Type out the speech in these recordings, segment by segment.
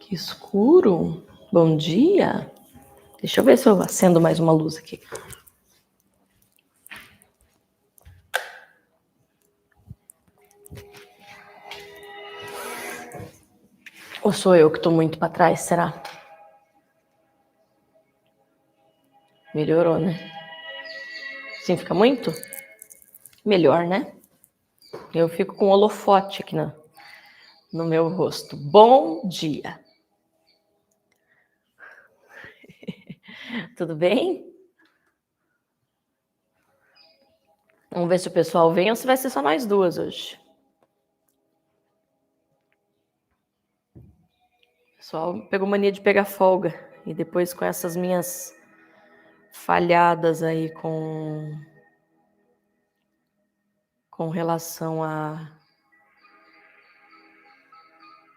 Que escuro. Bom dia. Deixa eu ver se eu acendo mais uma luz aqui. Ou sou eu que tô muito para trás, será? Melhorou, né? Sim, fica muito? Melhor, né? Eu fico com um holofote aqui no meu rosto. Bom dia. Tudo bem? Vamos ver se o pessoal vem ou se vai ser só nós duas hoje. O pessoal pegou mania de pegar folga. E depois com essas minhas falhadas aí com relação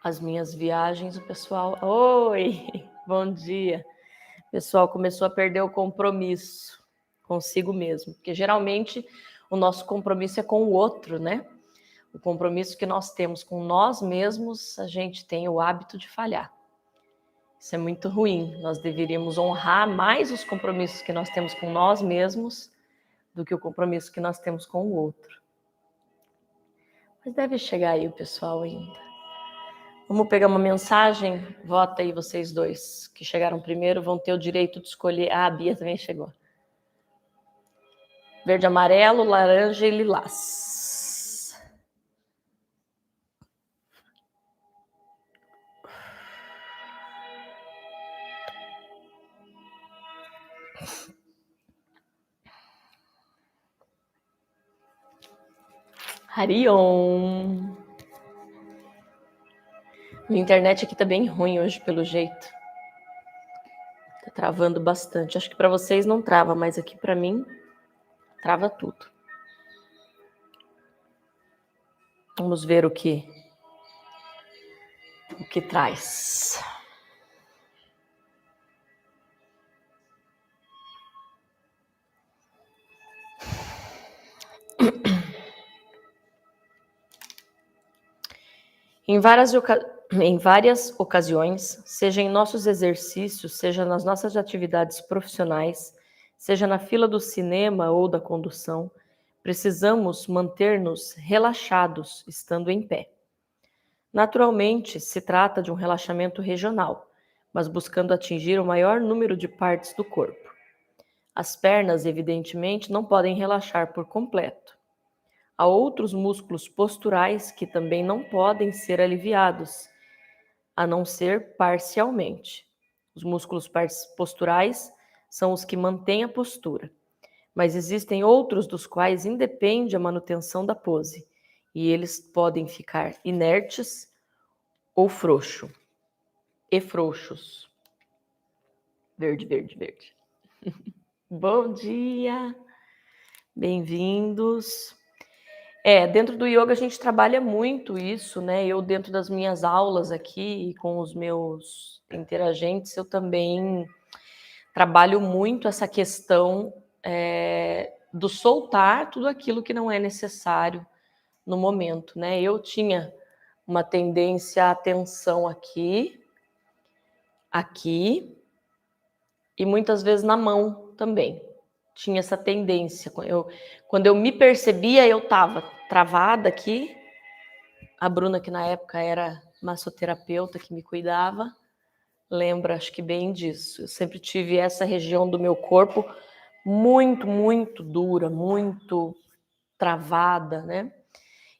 às minhas viagens, o pessoal... Oi! Bom dia! O pessoal começou a perder o compromisso consigo mesmo. Porque geralmente o nosso compromisso é com o outro, né? O compromisso que nós temos com nós mesmos, a gente tem o hábito de falhar. Isso é muito ruim. Nós deveríamos honrar mais os compromissos que nós temos com nós mesmos do que o compromisso que nós temos com o outro. Mas deve chegar aí o pessoal ainda. Vamos pegar uma mensagem? Vota aí vocês dois que chegaram primeiro, vão ter o direito de escolher. Ah, a Bia também chegou. Verde, amarelo, laranja e lilás. Harion. Minha internet aqui tá bem ruim hoje, pelo jeito. Tá travando bastante. Acho que para vocês não trava, mas aqui para mim trava tudo. Vamos ver o que traz. Em várias ocasiões, seja em nossos exercícios, seja nas nossas atividades profissionais, seja na fila do cinema ou da condução, precisamos manter-nos relaxados, estando em pé. Naturalmente, se trata de um relaxamento regional, mas buscando atingir o maior número de partes do corpo. As pernas, evidentemente, não podem relaxar por completo. Há outros músculos posturais que também não podem ser aliviados, a não ser parcialmente. Os músculos posturais são os que mantêm a postura, mas existem outros dos quais independe a manutenção da pose, e eles podem ficar inertes ou frouxos. Verde, verde, verde. Bom dia! Bem-vindos! Dentro do yoga a gente trabalha muito isso, né? Eu, dentro das minhas aulas aqui, com os meus interagentes, eu também trabalho muito essa questão do soltar tudo aquilo que não é necessário no momento, né? Eu tinha uma tendência à tensão aqui e muitas vezes na mão também. Tinha essa tendência. Quando eu me percebia, eu estava travada aqui. A Bruna, que na época era massoterapeuta que me cuidava, lembra, acho que bem disso. Eu sempre tive essa região do meu corpo muito, muito dura, muito travada, né?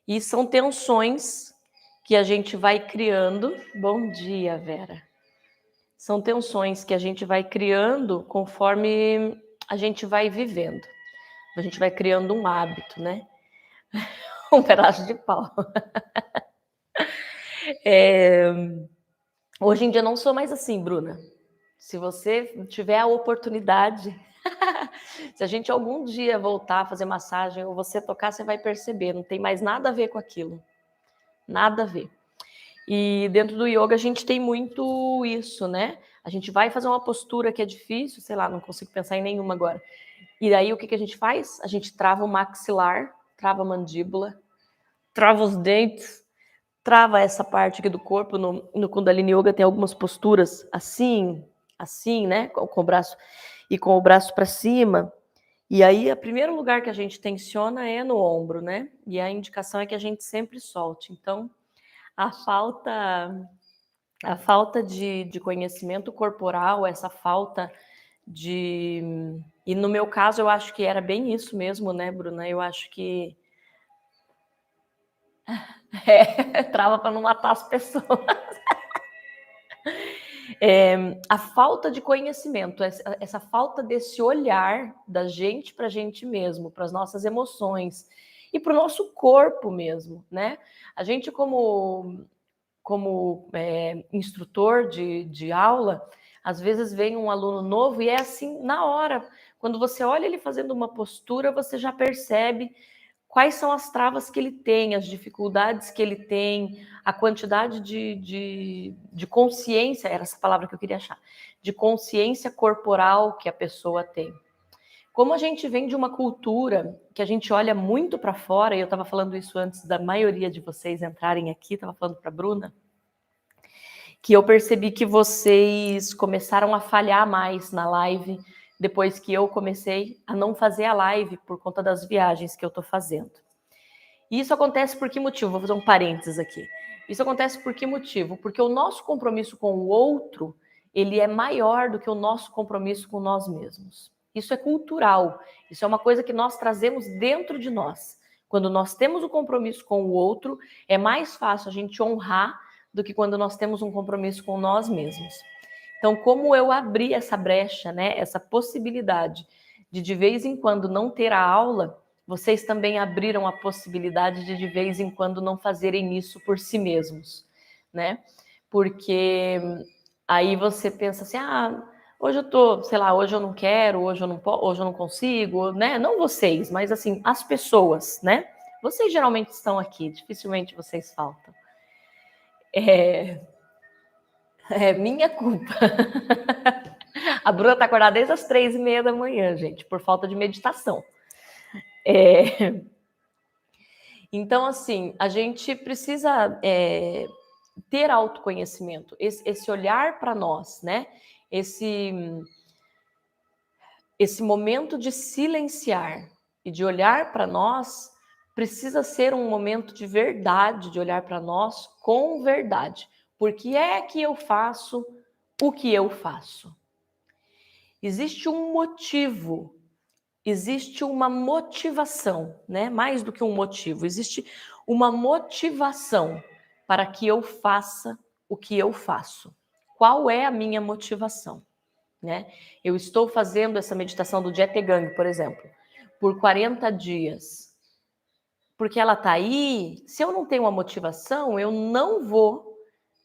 E são tensões que a gente vai criando. Bom dia, Vera. São tensões que a gente vai criando conforme a gente vai vivendo. A gente vai criando um hábito, né? Um pedaço de pau. Hoje em dia não sou mais assim, Bruna. Se você tiver a oportunidade, se a gente algum dia voltar a fazer massagem ou você tocar, você vai perceber, não tem mais nada a ver com aquilo. Nada a ver. E dentro do yoga a gente tem muito isso, né? A gente vai fazer uma postura que é difícil, sei lá, não consigo pensar em nenhuma agora. E daí o que a gente faz? A gente trava o maxilar, trava a mandíbula, trava os dentes, trava essa parte aqui do corpo. No Kundalini Yoga tem algumas posturas assim, né? Com o braço e com o braço para cima. E aí, o primeiro lugar que a gente tensiona é no ombro, né? E a indicação é que a gente sempre solte. Então, a falta de conhecimento corporal, essa falta de... E no meu caso, eu acho que era bem isso mesmo, né, Bruna? Eu acho que... trava para não matar as pessoas. A falta de conhecimento, essa falta desse olhar da gente para a gente mesmo, para as nossas emoções e para o nosso corpo mesmo, né? A gente como instrutor de aula, às vezes vem um aluno novo e é assim, na hora, quando você olha ele fazendo uma postura, você já percebe quais são as travas que ele tem, as dificuldades que ele tem, a quantidade de consciência, era essa palavra que eu queria achar, de consciência corporal que a pessoa tem. Como a gente vem de uma cultura que a gente olha muito para fora, e eu estava falando isso antes da maioria de vocês entrarem aqui, estava falando para a Bruna, que eu percebi que vocês começaram a falhar mais na live depois que eu comecei a não fazer a live por conta das viagens que eu estou fazendo. E isso acontece por que motivo? Vou fazer um parênteses aqui. Isso acontece por que motivo? Porque o nosso compromisso com o outro, ele é maior do que o nosso compromisso com nós mesmos. Isso é cultural, isso é uma coisa que nós trazemos dentro de nós. Quando nós temos um compromisso com o outro, é mais fácil a gente honrar do que quando nós temos um compromisso com nós mesmos. Então, como eu abri essa brecha, né, essa possibilidade de vez em quando não ter a aula, vocês também abriram a possibilidade de vez em quando não fazerem isso por si mesmos, né? Porque aí você pensa assim, hoje eu tô, sei lá, hoje eu não quero, hoje eu não consigo, né? Não vocês, mas assim, as pessoas, né? Vocês geralmente estão aqui, dificilmente vocês faltam. É minha culpa. A Bruna tá acordada desde as 3:30 da manhã, gente, por falta de meditação. Então, assim, a gente precisa ter autoconhecimento, esse olhar para nós, né? Esse momento de silenciar e de olhar para nós precisa ser um momento de verdade, de olhar para nós com verdade. Por que é que eu faço o que eu faço? Existe um motivo, existe uma motivação, né? Mais do que um motivo, existe uma motivação para que eu faça o que eu faço. Qual é a minha motivação, né? Eu estou fazendo essa meditação do Jettegang, por exemplo, por 40 dias. Porque ela está aí, se eu não tenho uma motivação, eu não vou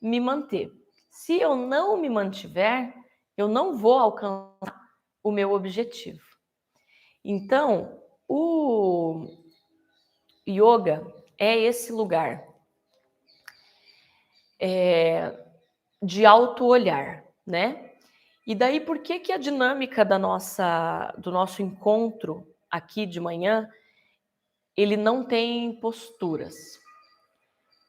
me manter. Se eu não me mantiver, eu não vou alcançar o meu objetivo. Então, o yoga é esse lugar de auto-olhar, né? E daí, por que a dinâmica do nosso encontro aqui de manhã, ele não tem posturas?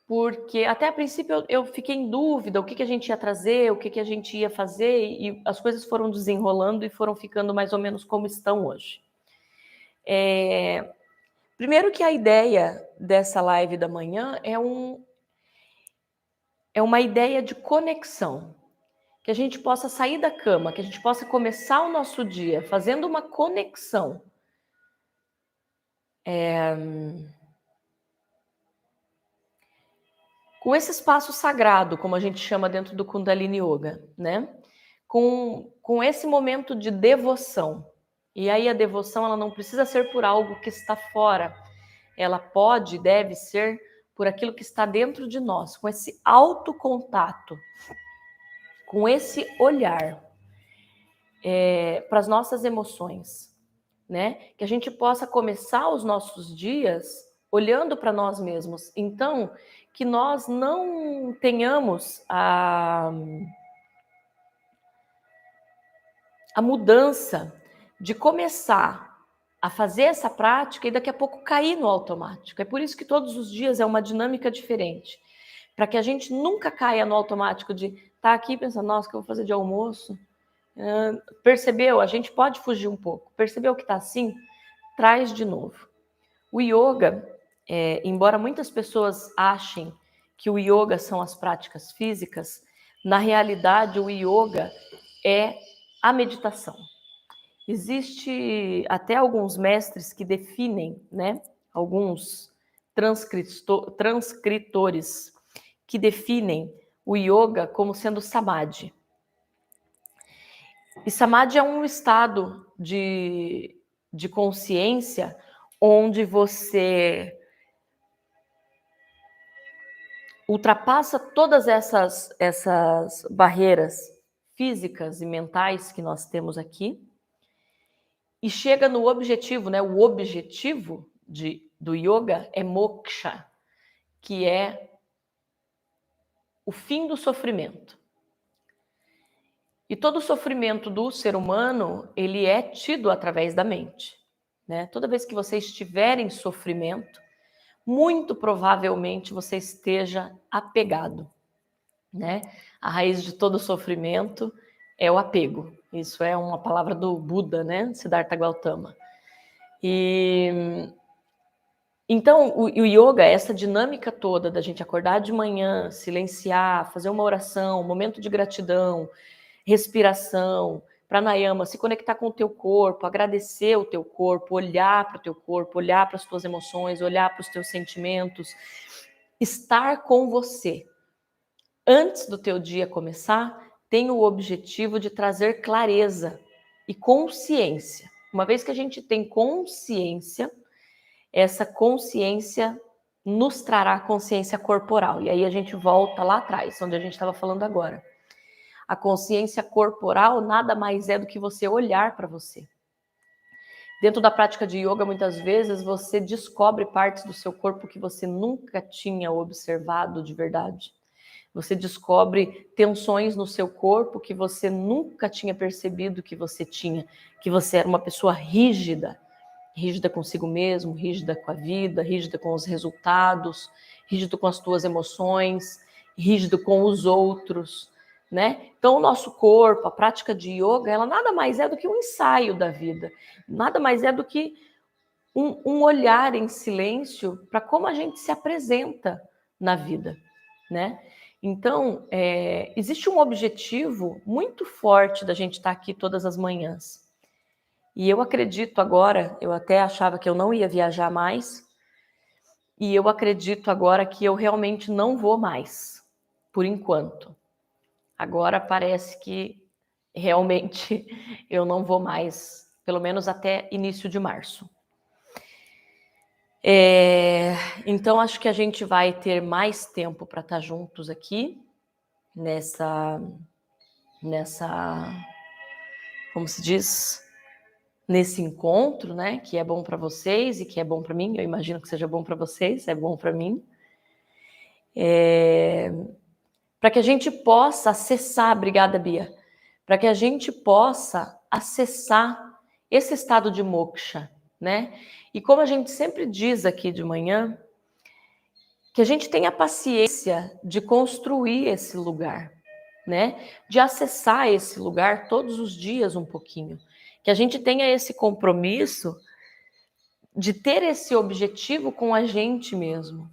Porque até a princípio eu fiquei em dúvida o que a gente ia trazer, o que a gente ia fazer, e as coisas foram desenrolando e foram ficando mais ou menos como estão hoje. Primeiro que a ideia dessa live da manhã é uma ideia de conexão. Que a gente possa sair da cama, que a gente possa começar o nosso dia fazendo uma conexão. Com esse espaço sagrado, como a gente chama dentro do Kundalini Yoga, né? Com esse momento de devoção. E aí a devoção, ela não precisa ser por algo que está fora. Ela pode, deve ser por aquilo que está dentro de nós, com esse autocontato, com esse olhar para as nossas emoções, né? Que a gente possa começar os nossos dias olhando para nós mesmos. Então, que nós não tenhamos a mudança de começar a fazer essa prática e daqui a pouco cair no automático. É por isso que todos os dias é uma dinâmica diferente. para que a gente nunca caia no automático de estar aqui pensando, nossa, o que eu vou fazer de almoço? Percebeu? A gente pode fugir um pouco. Percebeu que está assim? Traz de novo. O yoga, embora muitas pessoas achem que o yoga são as práticas físicas, na realidade o yoga é a meditação. Existe até alguns mestres que definem, né, alguns transcritores que definem o yoga como sendo samadhi. E samadhi é um estado de consciência onde você ultrapassa todas essas barreiras físicas e mentais que nós temos aqui e chega no objetivo, né? O objetivo do yoga é moksha, que é o fim do sofrimento. E todo o sofrimento do ser humano, ele é tido através da mente, né? Toda vez que você estiver em sofrimento, muito provavelmente você esteja apegado, né? A raiz de todo sofrimento é o apego. Isso é uma palavra do Buda, né? Siddhartha Gautama. Então, o yoga, essa dinâmica toda da gente acordar de manhã, silenciar, fazer uma oração, um momento de gratidão, respiração, pranayama, se conectar com o teu corpo, agradecer o teu corpo, olhar para o teu corpo, olhar para as tuas emoções, olhar para os teus sentimentos, estar com você. Antes do teu dia começar, tem o objetivo de trazer clareza e consciência. Uma vez que a gente tem consciência, essa consciência nos trará consciência corporal. E aí a gente volta lá atrás, onde a gente estava falando agora. A consciência corporal nada mais é do que você olhar para você. Dentro da prática de yoga, muitas vezes você descobre partes do seu corpo que você nunca tinha observado de verdade. Você descobre tensões no seu corpo que você nunca tinha percebido que você tinha, que você era uma pessoa rígida, rígida consigo mesmo, rígida com a vida, rígida com os resultados, rígido com as tuas emoções, rígido com os outros, né? Então, o nosso corpo, a prática de yoga, ela nada mais é do que um ensaio da vida, nada mais é do que um olhar em silêncio para como a gente se apresenta na vida, né? Então, existe um objetivo muito forte da gente estar aqui todas as manhãs. E eu acredito agora, eu até achava que eu não ia viajar mais, e eu acredito agora que eu realmente não vou mais, por enquanto. Agora parece que realmente eu não vou mais, pelo menos até início de março. Então, acho que a gente vai ter mais tempo para estar juntos aqui, nessa, como se diz, nesse encontro, né? Que é bom para vocês e que é bom para mim. Eu imagino que seja bom para vocês, é bom para mim. Para que a gente possa acessar, obrigada, Bia, para que a gente possa acessar esse estado de moksha, né? E como a gente sempre diz aqui de manhã, que a gente tenha paciência de construir esse lugar, né? De acessar esse lugar todos os dias um pouquinho. Que a gente tenha esse compromisso de ter esse objetivo com a gente mesmo.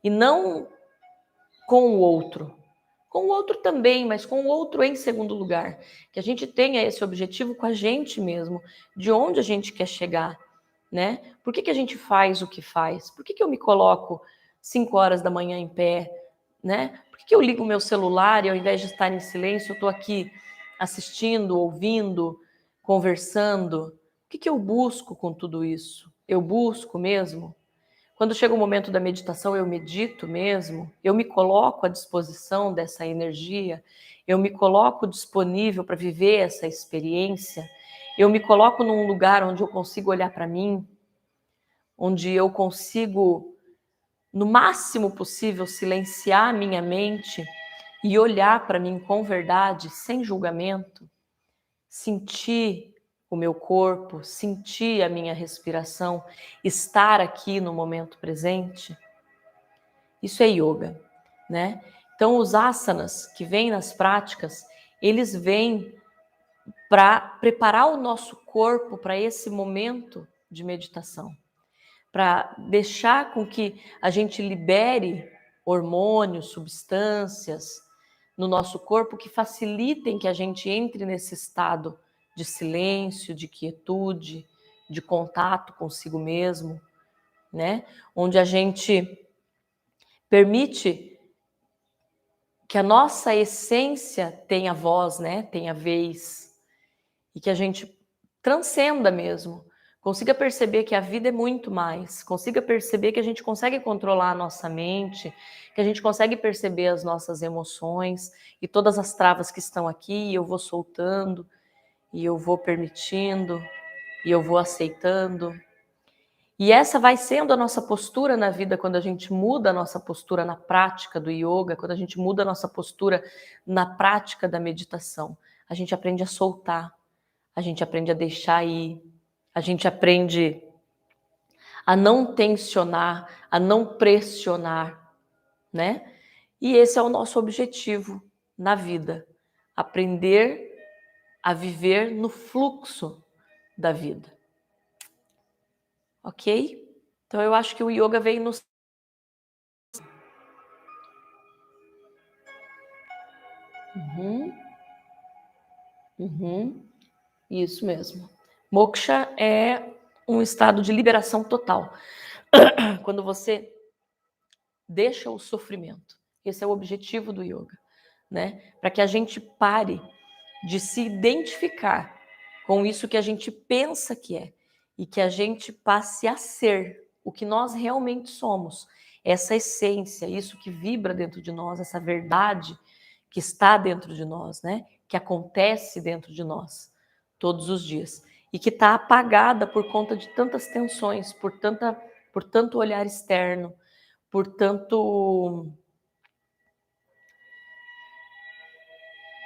E não com o outro. Com o outro também, mas com o outro em segundo lugar. Que a gente tenha esse objetivo com a gente mesmo, de onde a gente quer chegar, né? Por que a gente faz o que faz? Por que eu me coloco 5 horas da manhã em pé, né? Por que eu ligo o meu celular e ao invés de estar em silêncio, eu estou aqui assistindo, ouvindo, conversando? O que eu busco com tudo isso? Eu busco mesmo? Quando chega o momento da meditação, eu medito mesmo, eu me coloco à disposição dessa energia, eu me coloco disponível para viver essa experiência, eu me coloco num lugar onde eu consigo olhar para mim, onde eu consigo, no máximo possível, silenciar a minha mente e olhar para mim com verdade, sem julgamento, sentir o meu corpo, sentir a minha respiração, estar aqui no momento presente. Isso é yoga. né? Então, os asanas que vêm nas práticas, eles vêm para preparar o nosso corpo para esse momento de meditação, para deixar com que a gente libere hormônios, substâncias no nosso corpo que facilitem que a gente entre nesse estado de silêncio, de quietude, de contato consigo mesmo, né? Onde a gente permite que a nossa essência tenha voz, né? Tenha vez, e que a gente transcenda mesmo, consiga perceber que a vida é muito mais, consiga perceber que a gente consegue controlar a nossa mente, que a gente consegue perceber as nossas emoções e todas as travas que estão aqui, e eu vou soltando, e eu vou permitindo, e eu vou aceitando. E essa vai sendo a nossa postura na vida quando a gente muda a nossa postura na prática do yoga, quando a gente muda a nossa postura na prática da meditação. A gente aprende a soltar, a gente aprende a deixar ir, a gente aprende a não tensionar, a não pressionar, né? E esse é o nosso objetivo na vida, aprender a viver no fluxo da vida. Ok? Então eu acho que o yoga veio nos... Isso mesmo. Moksha é um estado de liberação total. Quando você deixa o sofrimento. Esse é o objetivo do yoga, né? Para que a gente pare de se identificar com isso que a gente pensa que é e que a gente passe a ser o que nós realmente somos. Essa essência, isso que vibra dentro de nós, essa verdade que está dentro de nós, né? Que acontece dentro de nós todos os dias e que está apagada por conta de tantas tensões, por tanto olhar externo, portanto,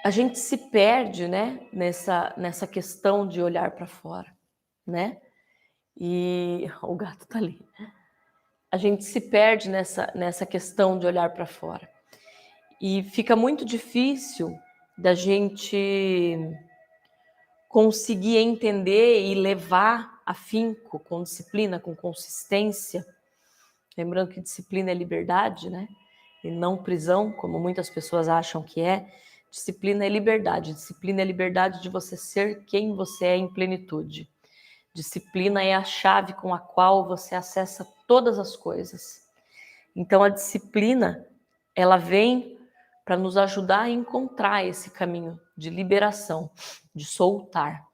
a gente se perde, né, nessa questão de olhar para fora, né? E o gato tá ali. A gente se perde nessa questão de olhar para fora. E fica muito difícil da gente conseguir entender e levar afinco, com disciplina, com consistência. Lembrando que disciplina é liberdade, né? E não prisão, como muitas pessoas acham que é. Disciplina é liberdade. Disciplina é liberdade de você ser quem você é em plenitude. Disciplina é a chave com a qual você acessa todas as coisas. Então a disciplina, ela vem para nos ajudar a encontrar esse caminho de liberação, de soltar.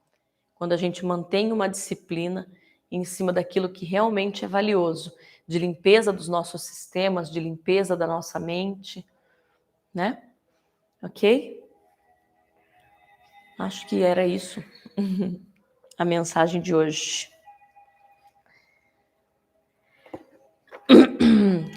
Quando a gente mantém uma disciplina em cima daquilo que realmente é valioso, de limpeza dos nossos sistemas, de limpeza da nossa mente, né? Ok? Acho que era isso a mensagem de hoje.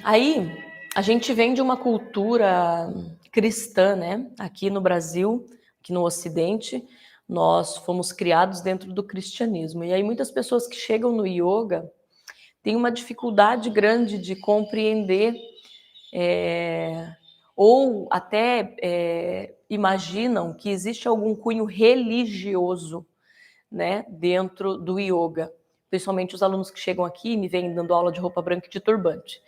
Aí, a gente vem de uma cultura cristã, né? Aqui no Brasil, aqui no Ocidente, nós fomos criados dentro do cristianismo. E aí muitas pessoas que chegam no yoga têm uma dificuldade grande de compreender ou até imaginam que existe algum cunho religioso, né, dentro do yoga. Principalmente os alunos que chegam aqui e me vêm dando aula de roupa branca e de turbante.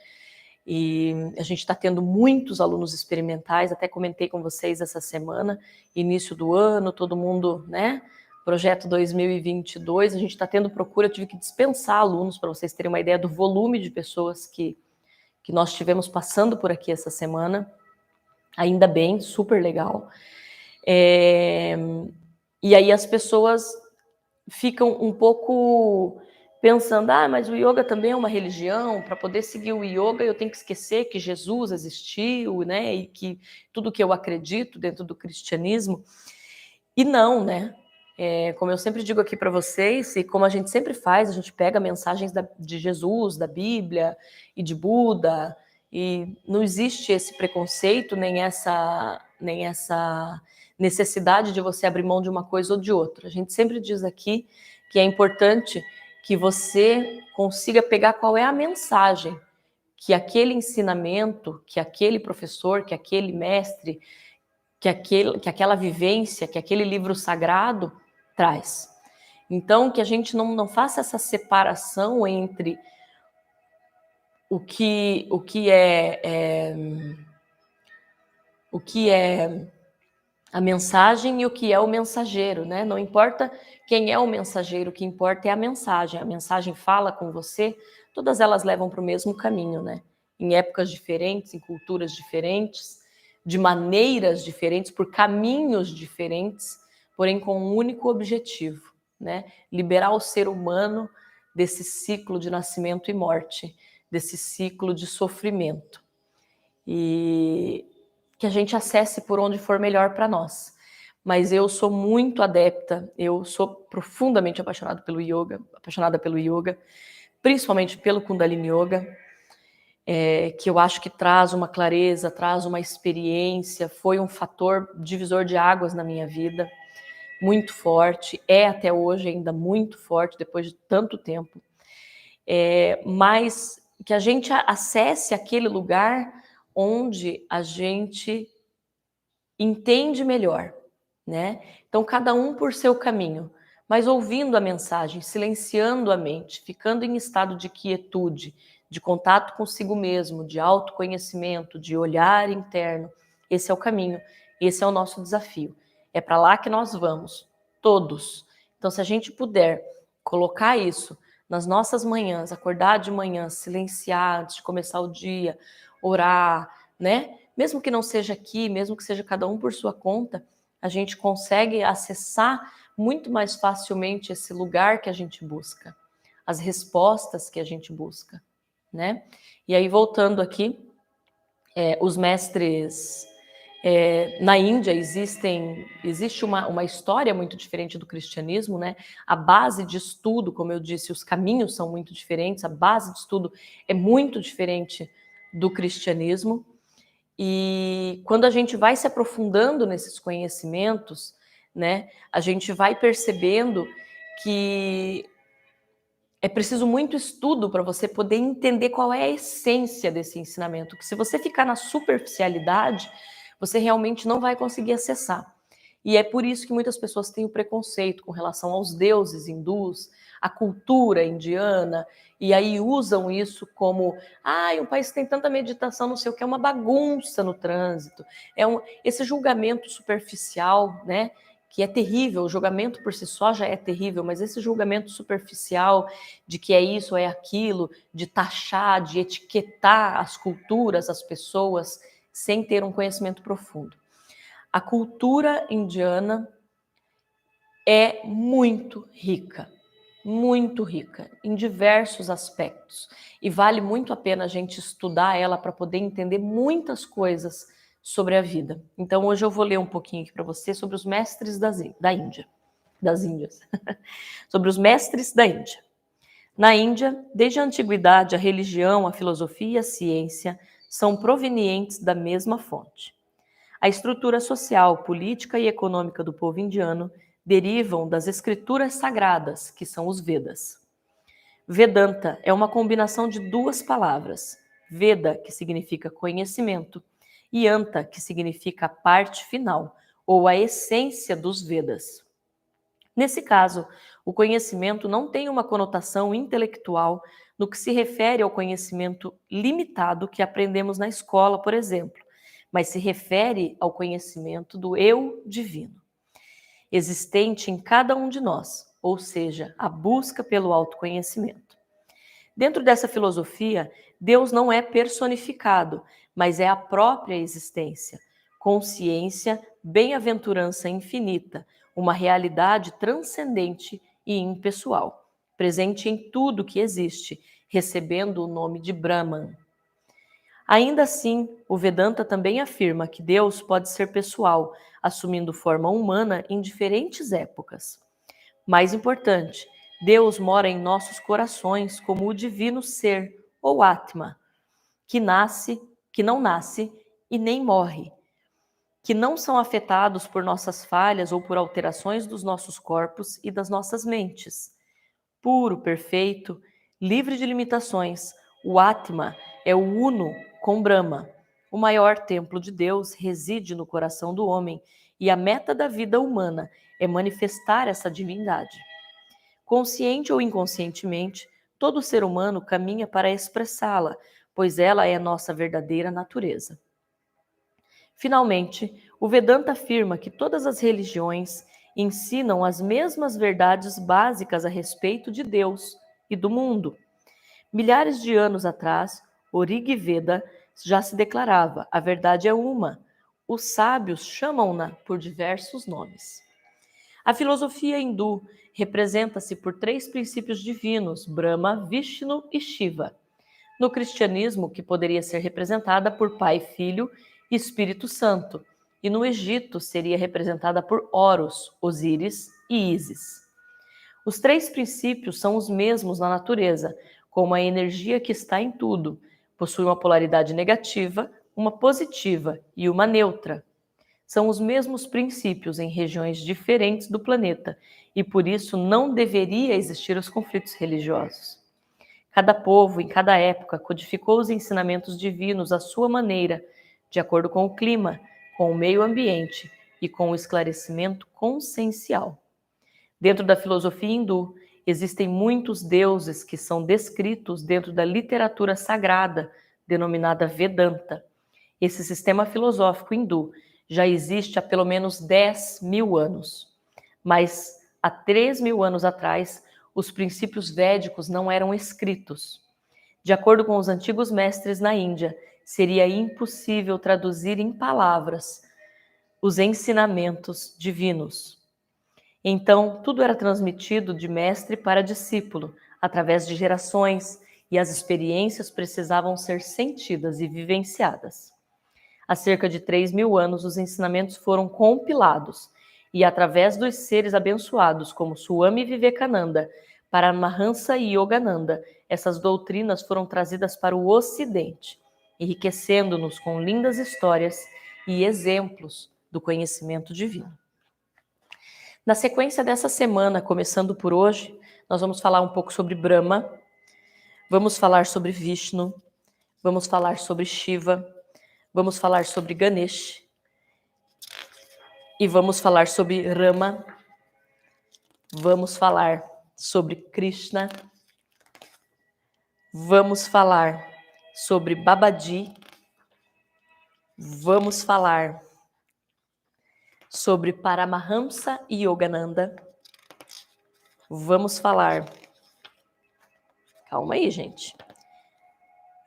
E a gente está tendo muitos alunos experimentais, até comentei com vocês essa semana, início do ano, todo mundo, né? Projeto 2022, a gente está tendo procura, eu tive que dispensar alunos para vocês terem uma ideia do volume de pessoas que nós tivemos passando por aqui essa semana. Ainda bem, super legal. E aí as pessoas ficam um pouco pensando, mas o yoga também é uma religião, para poder seguir o yoga eu tenho que esquecer que Jesus existiu, né, e que tudo que eu acredito dentro do cristianismo. E não, né? Como eu sempre digo aqui para vocês, e como a gente sempre faz, a gente pega mensagens de Jesus, da Bíblia e de Buda, e não existe esse preconceito, nem essa necessidade de você abrir mão de uma coisa ou de outra. A gente sempre diz aqui que é importante que você consiga pegar qual é a mensagem que aquele ensinamento, que aquele professor, que aquele mestre, que aquela vivência, que aquele livro sagrado traz. Então, que a gente não faça essa separação entre o que é a mensagem e o que é o mensageiro, né? Não importa quem é o mensageiro, o que importa é a mensagem. A mensagem fala com você, todas elas levam para o mesmo caminho, né? Em épocas diferentes, em culturas diferentes, de maneiras diferentes, por caminhos diferentes, porém com um único objetivo, né? Liberar o ser humano desse ciclo de nascimento e morte, desse ciclo de sofrimento. E que a gente acesse por onde for melhor para nós. Mas eu sou muito adepta, eu sou profundamente apaixonada pelo yoga, principalmente pelo Kundalini Yoga, que eu acho que traz uma clareza, traz uma experiência, foi um fator divisor de águas na minha vida, muito forte, é até hoje ainda muito forte, depois de tanto tempo. Mas que a gente acesse aquele lugar onde a gente entende melhor, né? Então, cada um por seu caminho, mas ouvindo a mensagem, silenciando a mente, ficando em estado de quietude, de contato consigo mesmo, de autoconhecimento, de olhar interno. Esse é o caminho, esse é o nosso desafio. É para lá que nós vamos, todos. Então, se a gente puder colocar isso nas nossas manhãs, acordar de manhã, silenciar antes de começar o dia, orar, né? Mesmo que não seja aqui, mesmo que seja cada um por sua conta, a gente consegue acessar muito mais facilmente esse lugar que a gente busca, as respostas que a gente busca, né? E aí, voltando aqui, os mestres... na Índia existe uma história muito diferente do cristianismo, né? A base de estudo, como eu disse, os caminhos são muito diferentes, a base de estudo é muito diferente do cristianismo. E quando a gente vai se aprofundando nesses conhecimentos, né, a gente vai percebendo que é preciso muito estudo para você poder entender qual é a essência desse ensinamento, que se você ficar na superficialidade, você realmente não vai conseguir acessar. E é por isso que muitas pessoas têm o preconceito com relação aos deuses hindus, a cultura indiana, e aí usam isso como, um país que tem tanta meditação, não sei o que, é uma bagunça no trânsito. Esse julgamento superficial, né, que é terrível, o julgamento por si só já é terrível, mas esse julgamento superficial de que é isso, é aquilo, de taxar, de etiquetar as culturas, as pessoas, sem ter um conhecimento profundo. A cultura indiana é muito rica em diversos aspectos. E vale muito a pena a gente estudar ela para poder entender muitas coisas sobre a vida. Então, hoje eu vou ler um pouquinho aqui para você sobre os mestres das Índias. Sobre os mestres da Índia. Na Índia, desde a antiguidade, a religião, a filosofia e a ciência são provenientes da mesma fonte. A estrutura social, política e econômica do povo indiano derivam das escrituras sagradas, que são os Vedas. Vedanta é uma combinação de duas palavras, Veda, que significa conhecimento, e Anta, que significa a parte final, ou a essência dos Vedas. Nesse caso, o conhecimento não tem uma conotação intelectual no que se refere ao conhecimento limitado que aprendemos na escola, por exemplo, mas se refere ao conhecimento do eu divino, existente em cada um de nós, ou seja, a busca pelo autoconhecimento. Dentro dessa filosofia, Deus não é personificado, mas é a própria existência, consciência, bem-aventurança infinita, uma realidade transcendente e impessoal, presente em tudo que existe, recebendo o nome de Brahman. Ainda assim, o Vedanta também afirma que Deus pode ser pessoal, assumindo forma humana em diferentes épocas. Mais importante, Deus mora em nossos corações como o divino ser, ou Atma, que não nasce e nem morre, que não são afetados por nossas falhas ou por alterações dos nossos corpos e das nossas mentes. Puro, perfeito, livre de limitações, o Atma é o uno com Brahma. O maior templo de Deus reside no coração do homem e a meta da vida humana é manifestar essa divindade. Consciente ou inconscientemente, todo ser humano caminha para expressá-la, pois ela é nossa verdadeira natureza. Finalmente, o Vedanta afirma que todas as religiões ensinam as mesmas verdades básicas a respeito de Deus e do mundo. Milhares de anos atrás, o Rig Veda já se declarava: a verdade é uma. Os sábios chamam-na por diversos nomes. A filosofia hindu representa-se por 3 princípios divinos: Brahma, Vishnu e Shiva. No cristianismo, que poderia ser representada por Pai, Filho e Espírito Santo. E no Egito seria representada por Horus, Osíris e Ísis. Os 3 princípios são os mesmos na natureza, como a energia que está em tudo. Possui uma polaridade negativa, uma positiva e uma neutra. São os mesmos princípios em regiões diferentes do planeta e por isso não deveria existir os conflitos religiosos. Cada povo, em cada época, codificou os ensinamentos divinos à sua maneira, de acordo com o clima, com o meio ambiente e com o esclarecimento consciencial. Dentro da filosofia hindu, existem muitos deuses que são descritos dentro da literatura sagrada, denominada Vedanta. Esse sistema filosófico hindu já existe há pelo menos 10.000 anos. Mas há 3.000 anos atrás, os princípios védicos não eram escritos. De acordo com os antigos mestres na Índia, seria impossível traduzir em palavras os ensinamentos divinos. Então, tudo era transmitido de mestre para discípulo, através de gerações, e as experiências precisavam ser sentidas e vivenciadas. Há cerca de 3.000 anos, os ensinamentos foram compilados, e através dos seres abençoados, como Swami Vivekananda, Paramahansa e Yogananda, essas doutrinas foram trazidas para o Ocidente, enriquecendo-nos com lindas histórias e exemplos do conhecimento divino. Na sequência dessa semana, começando por hoje, nós vamos falar um pouco sobre Brahma, vamos falar sobre Vishnu, vamos falar sobre Shiva, vamos falar sobre Ganesh e vamos falar sobre Rama, vamos falar sobre Krishna, vamos falar sobre Babaji, vamos falar sobre Paramahamsa e Yogananda, vamos falar, calma aí, gente,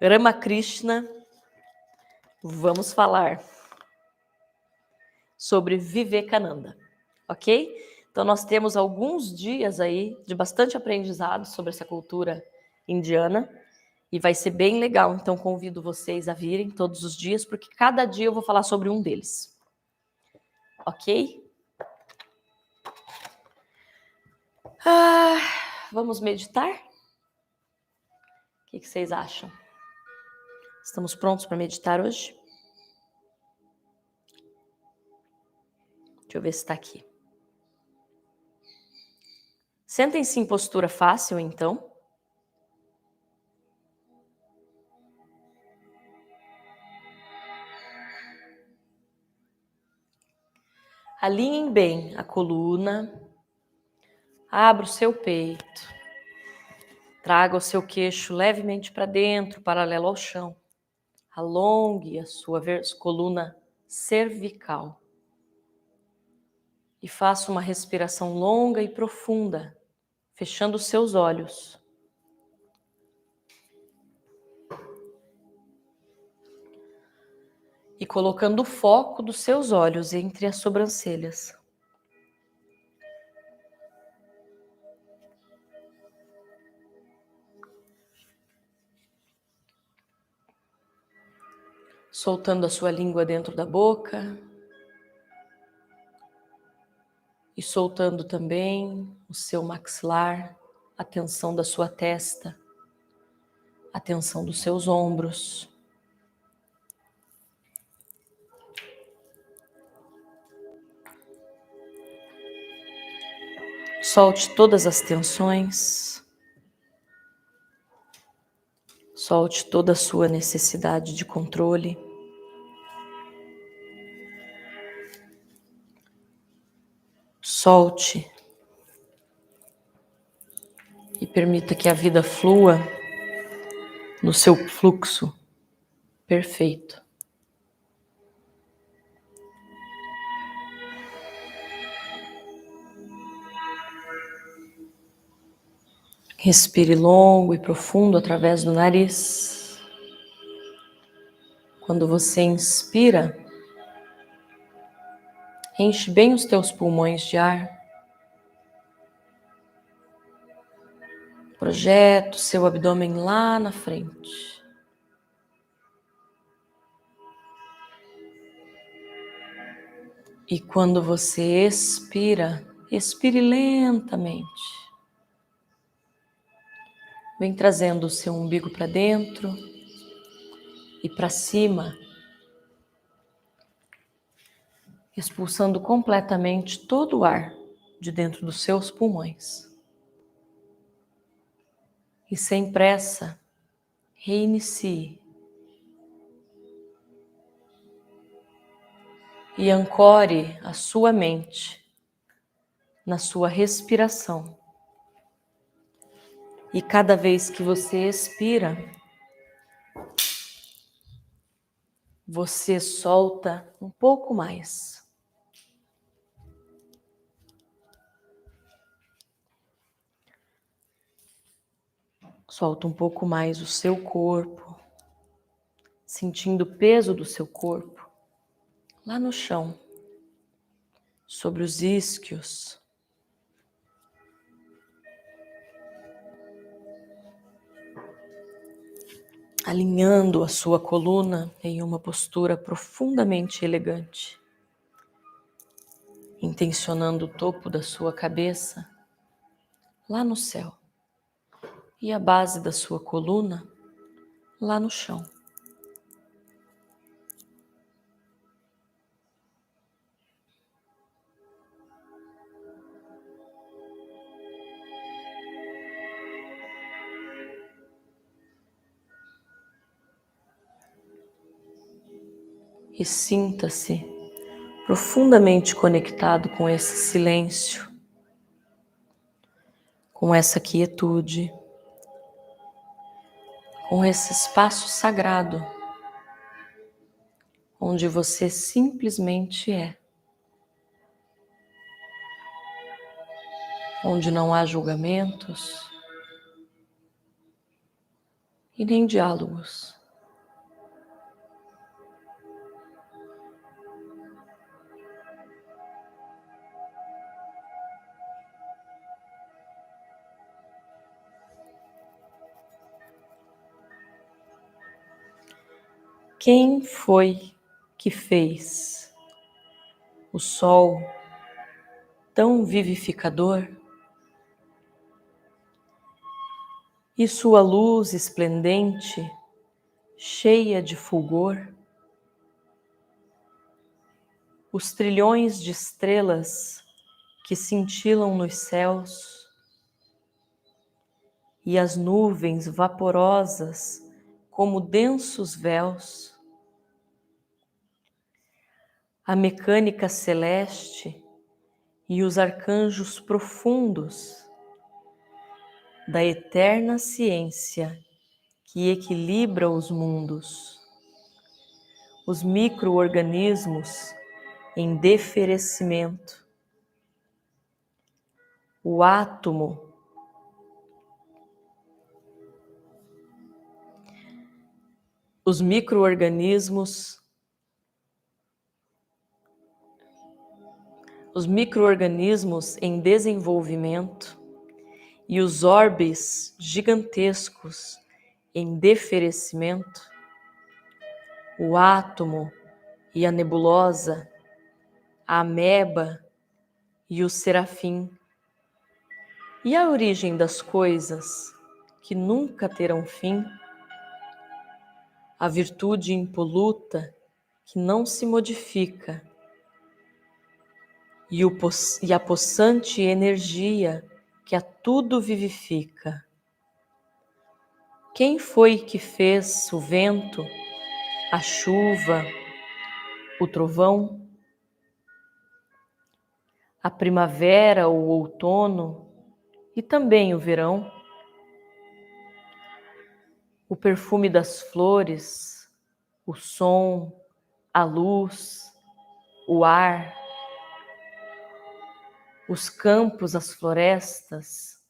Ramakrishna, vamos falar sobre Vivekananda, ok? Então nós temos alguns dias aí de bastante aprendizado sobre essa cultura indiana e vai ser bem legal, então convido vocês a virem todos os dias, porque cada dia eu vou falar sobre um deles, ok? Vamos meditar? O que vocês acham? Estamos prontos para meditar hoje? Deixa eu ver se está aqui. Sentem-se em postura fácil, então. Alinhem bem a coluna. Abra o seu peito. Traga o seu queixo levemente para dentro, paralelo ao chão. Alongue a sua coluna cervical. E faça uma respiração longa e profunda, fechando os seus olhos. E colocando o foco dos seus olhos entre as sobrancelhas. Soltando a sua língua dentro da boca. E soltando também o seu maxilar, a tensão da sua testa, a tensão dos seus ombros. Solte todas as tensões. Solte toda a sua necessidade de controle. Solte e permita que a vida flua no seu fluxo perfeito. Respire longo e profundo através do nariz. Quando você inspira, enche bem os teus pulmões de ar. Projeta o seu abdômen lá na frente. E quando você expira, expire lentamente. Vem trazendo o seu umbigo para dentro e para cima, expulsando completamente todo o ar de dentro dos seus pulmões. E sem pressa, reinicie. E ancore a sua mente na sua respiração. E cada vez que você expira, você solta um pouco mais. Solta um pouco mais o seu corpo, sentindo o peso do seu corpo lá no chão, sobre os isquios. Alinhando a sua coluna em uma postura profundamente elegante, intencionando o topo da sua cabeça lá no céu e a base da sua coluna lá no chão. E sinta-se profundamente conectado com esse silêncio, com essa quietude, com esse espaço sagrado, onde você simplesmente é, onde não há julgamentos e nem diálogos. Quem foi que fez o sol tão vivificador e sua luz esplendente, cheia de fulgor? Os trilhões de estrelas que cintilam nos céus e as nuvens vaporosas como densos véus, a mecânica celeste e os arcanjos profundos da eterna ciência que equilibra os mundos, os micro-organismos em deferecimento, o átomo, os micro-organismos em desenvolvimento e os orbes gigantescos em deferecimento, o átomo e a nebulosa, a ameba e o serafim, e a origem das coisas que nunca terão fim, a virtude impoluta que não se modifica, e a possante energia que a tudo vivifica. Quem foi que fez o vento, a chuva, o trovão, a primavera, o outono e também o verão? O perfume das flores, o som, a luz, o ar, os campos, as florestas,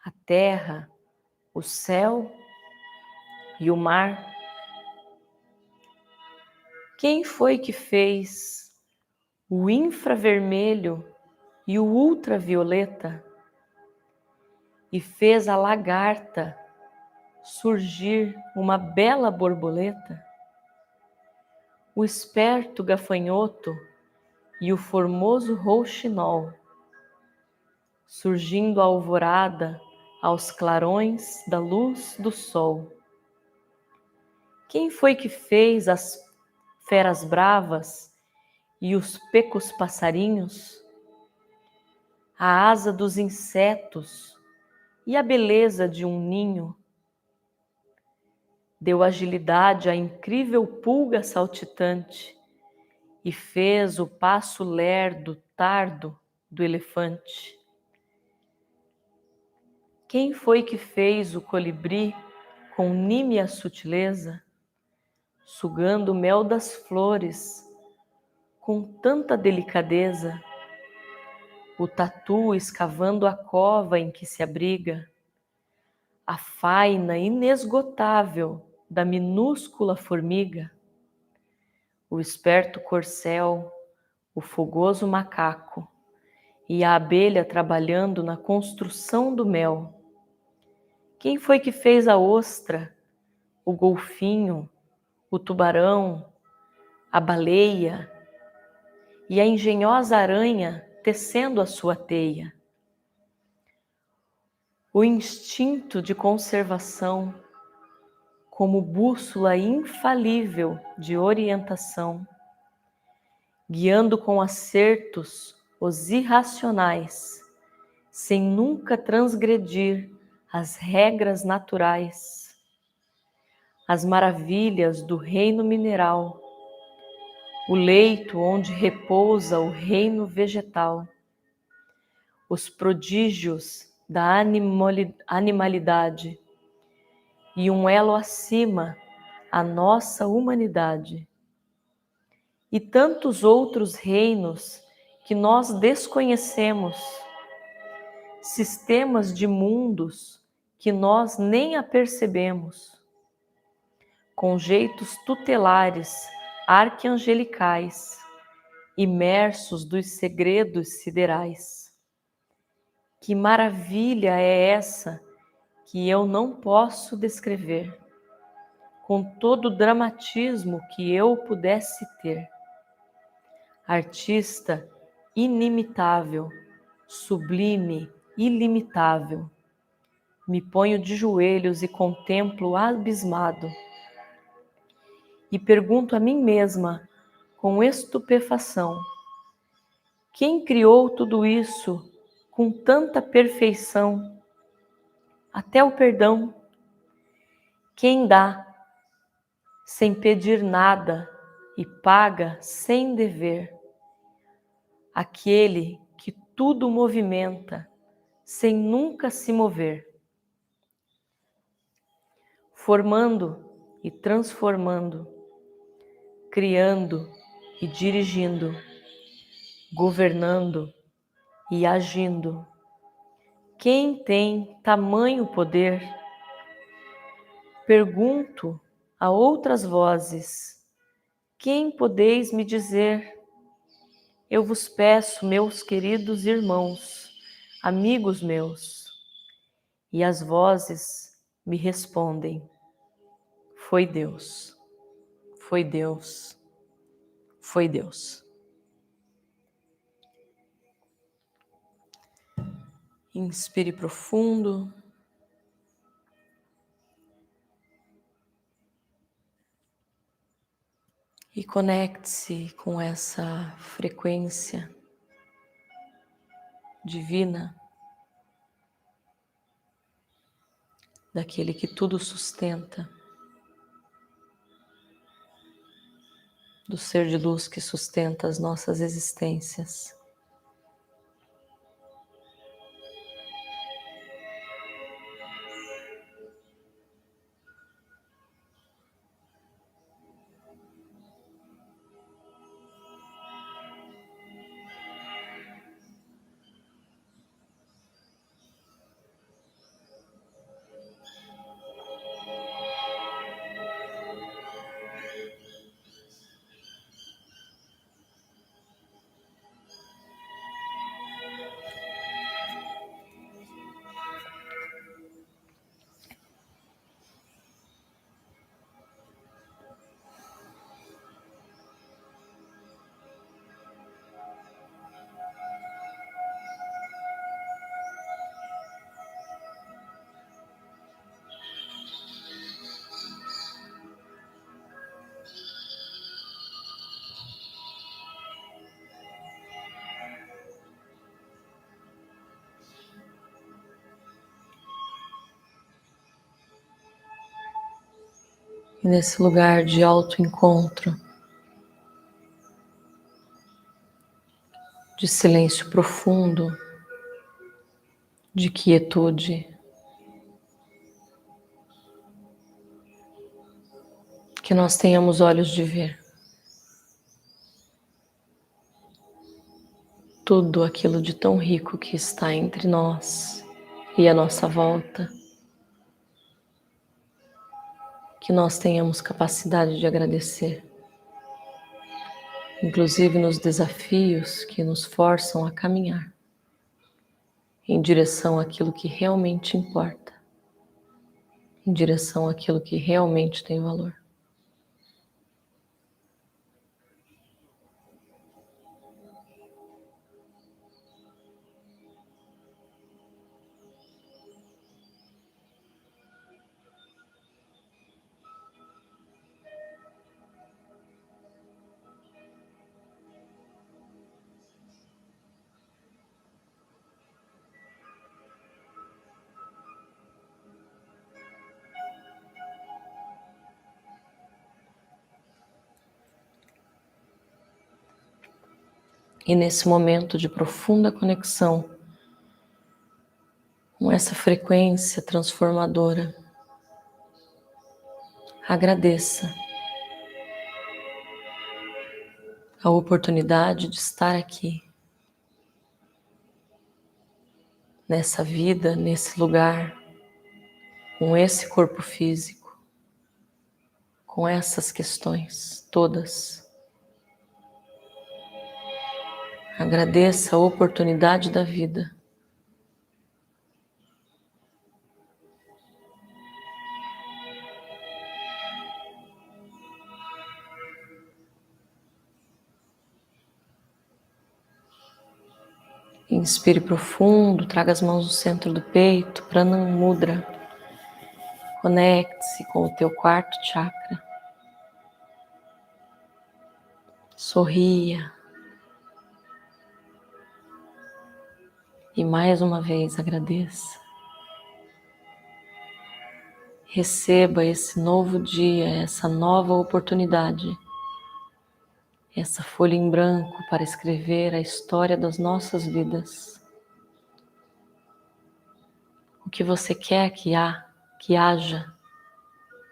a terra, o céu e o mar? Quem foi que fez o infravermelho e o ultravioleta e fez a lagarta surgir uma bela borboleta? O esperto gafanhoto e o formoso rouxinol, surgindo a alvorada aos clarões da luz do sol. Quem foi que fez as feras bravas e os pecos passarinhos, a asa dos insetos e a beleza de um ninho? Deu agilidade à incrível pulga saltitante e fez o passo lerdo, tardo do elefante. Quem foi que fez o colibri com nímia sutileza, sugando o mel das flores com tanta delicadeza? O tatu escavando a cova em que se abriga, a faina inesgotável da minúscula formiga, o esperto corcel, o fogoso macaco e a abelha trabalhando na construção do mel. Quem foi que fez a ostra, o golfinho, o tubarão, a baleia e a engenhosa aranha tecendo a sua teia? O instinto de conservação, como bússola infalível de orientação, guiando com acertos os irracionais, sem nunca transgredir as regras naturais. As maravilhas do reino mineral, o leito onde repousa o reino vegetal, os prodígios da animalidade e um elo acima, a nossa humanidade. E tantos outros reinos que nós desconhecemos, sistemas de mundos que nós nem apercebemos, com jeitos tutelares, arquiangelicais, imersos dos segredos siderais. Que maravilha é essa que eu não posso descrever, com todo o dramatismo que eu pudesse ter. Artista inimitável, sublime, ilimitável, me ponho de joelhos e contemplo abismado. E pergunto a mim mesma, com estupefação, quem criou tudo isso com tanta perfeição, até o perdão? Quem dá sem pedir nada e paga sem dever? Aquele que tudo movimenta sem nunca se mover, formando e transformando, criando e dirigindo, governando e agindo. Quem tem tamanho poder? Pergunto a outras vozes, quem podeis me dizer? Eu vos peço, meus queridos irmãos, amigos meus. E as vozes me respondem, foi Deus, foi Deus, foi Deus. Inspire profundo. E conecte-se com essa frequência divina. daquele que tudo sustenta, do ser de luz que sustenta as nossas existências. E nesse lugar de autoencontro, de silêncio profundo, de quietude, que nós tenhamos olhos de ver tudo aquilo de tão rico que está entre nós e à nossa volta, que nós tenhamos capacidade de agradecer, inclusive nos desafios que nos forçam a caminhar em direção àquilo que realmente importa, em direção àquilo que realmente tem valor. E nesse momento de profunda conexão com essa frequência transformadora, agradeça a oportunidade de estar aqui, nessa vida, nesse lugar, com esse corpo físico, com essas questões todas. Agradeça a oportunidade da vida. Inspire profundo, traga as mãos no centro do peito, Prana Mudra. Conecte-se com o teu quarto chakra. Sorria. E mais uma vez agradeça. Receba esse novo dia, essa nova oportunidade, essa folha em branco para escrever a história das nossas vidas. O que você quer que haja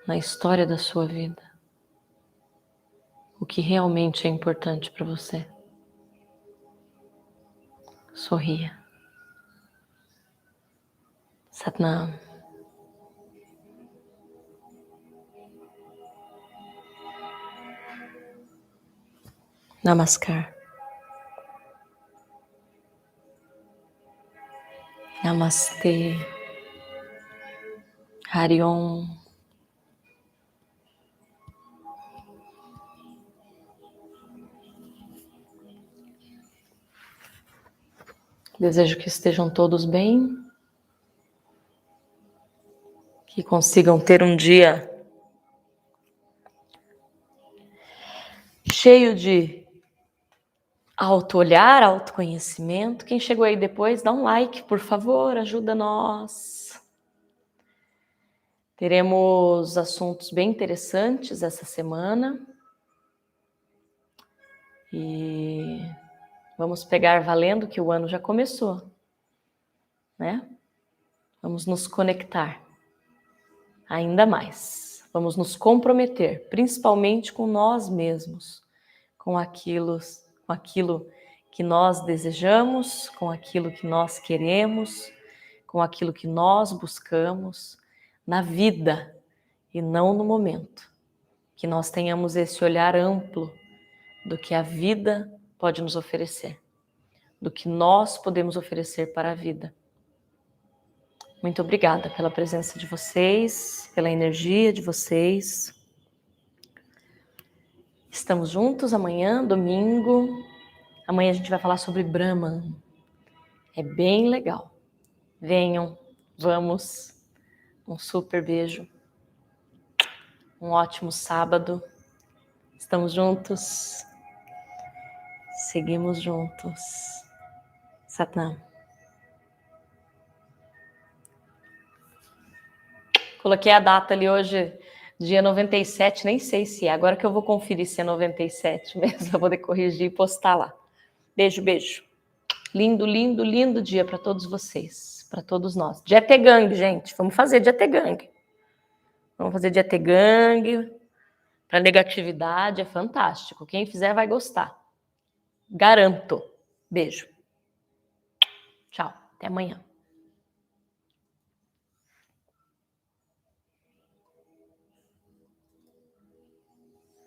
na história da sua vida. O que realmente é importante para você. Sorria. Satnam. Namaskar. Namastê. Hari Om. Desejo que estejam todos bem, que consigam ter um dia cheio de auto-olhar, autoconhecimento. Quem chegou aí depois, dá um like, por favor, ajuda nós. Teremos assuntos bem interessantes essa semana. E vamos pegar valendo que o ano já começou, né? Vamos nos conectar ainda mais. Vamos nos comprometer, principalmente com nós mesmos, com aquilo que nós desejamos, com aquilo que nós queremos, com aquilo que nós buscamos na vida e não no momento. Que nós tenhamos esse olhar amplo do que a vida pode nos oferecer, do que nós podemos oferecer para a vida. Muito obrigada pela presença de vocês, pela energia de vocês. Estamos juntos amanhã, domingo. Amanhã a gente vai falar sobre Brahman. É bem legal. Venham, vamos. Um super beijo. Um ótimo sábado. Estamos juntos. Seguimos juntos. Satnam. Coloquei a data ali hoje, dia 97, nem sei se é. Agora que eu vou conferir se é 97 mesmo, eu vou poder corrigir e postar lá. Beijo, beijo. Lindo, lindo, lindo dia para todos vocês, para todos nós. Jetagang, gente. Vamos fazer Jetagang. Vamos fazer Jetagang. Para negatividade é fantástico. Quem fizer vai gostar. Garanto. Beijo. Tchau. Até amanhã.